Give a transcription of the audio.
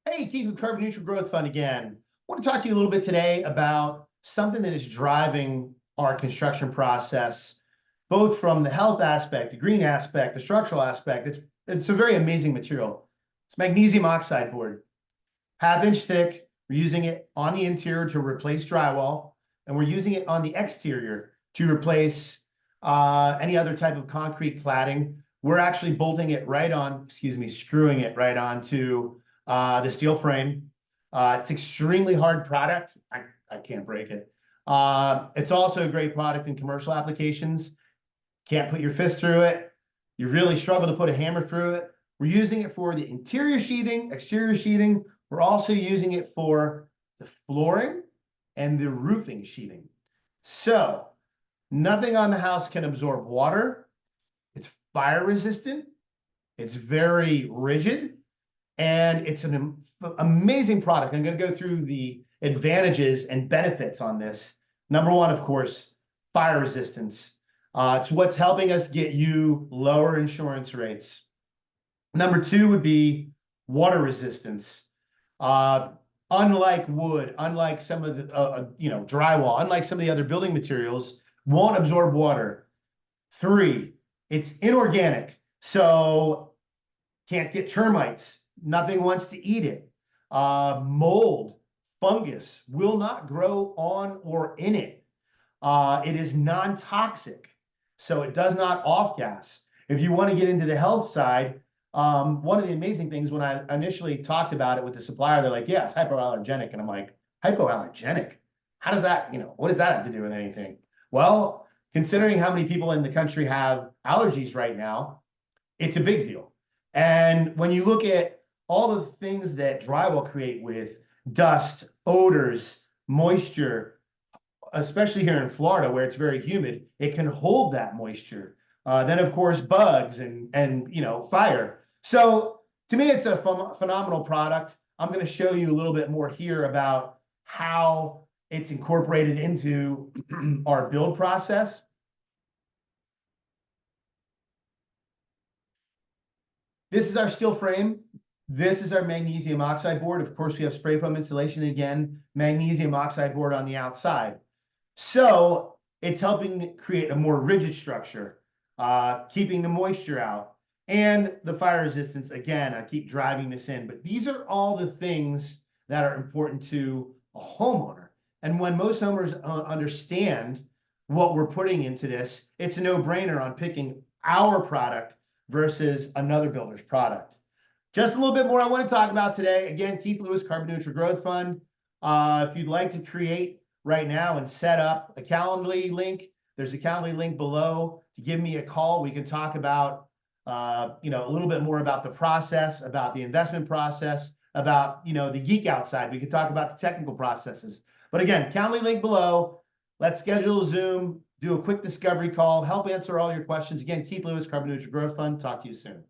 Hey, Keith with Carbon Neutral Growth Fund again. I want to talk to you a little bit today about something that is driving our construction process, both from the health aspect, the green aspect, the structural aspect. It's a very amazing material. It's magnesium oxide board, half-inch thick. We're using it on the interior to replace drywall, and we're using it on the exterior to replace any other type of concrete cladding. We're actually bolting it right on, screwing it right onto the steel frame. It's extremely hard product. I can't break it. It's also a great product in commercial applications. Can't put your fist through it. You really struggle to put a hammer through it. We're using it for the interior sheathing, exterior sheathing. We're also using it for the flooring and the roofing sheathing. So nothing on the house can absorb water. It's fire resistant. It's very rigid. And it's an amazing product. I'm going to go through the advantages and benefits on this. Number one, of course, fire resistance. It's what's helping us get you lower insurance rates. Number two would be water resistance. Unlike wood, unlike some of the drywall, unlike some of the other building materials, won't absorb water. Three, it's inorganic, so can't get termites. Nothing wants to eat it. Mold, fungus will not grow on or in it. It is non-toxic, so it does not off-gas. If you want to get into the health side, one of the amazing things when I initially talked about it with the supplier, they're like, yeah, it's hypoallergenic. And I'm like, hypoallergenic? How does that, what does that have to do with anything? Well, considering how many people in the country have allergies right now, it's a big deal. And when you look at all the things that drywall create with dust, odors, moisture, especially here in Florida where it's very humid, it can hold that moisture. Then of course bugs and fire. So to me, it's a phenomenal product. I'm going to show you a little bit more here about how it's incorporated into our build process. This is our steel frame. This is our magnesium oxide board. Of course, we have spray foam insulation. Again, magnesium oxide board on the outside. So it's helping create a more rigid structure, keeping the moisture out, and the fire resistance. Again, I keep driving this in, but these are all the things that are important to a homeowner. And when most homeowners understand what we're putting into this, it's a no-brainer on picking our product versus another builder's product. Just a little bit more I want to talk about today. Again, Keith Lewis, Carbon Neutral Growth Fund. If you'd like to create right now and set up a Calendly link, there's a Calendly link below to give me a call. We can talk about, a little bit more about the process, about the investment process, about, the geek outside. We could talk about the technical processes. But again, Calendly link below. Let's schedule a Zoom, do a quick discovery call, help answer all your questions. Again, Keith Lewis, Carbon Neutral Growth Fund. Talk to you soon.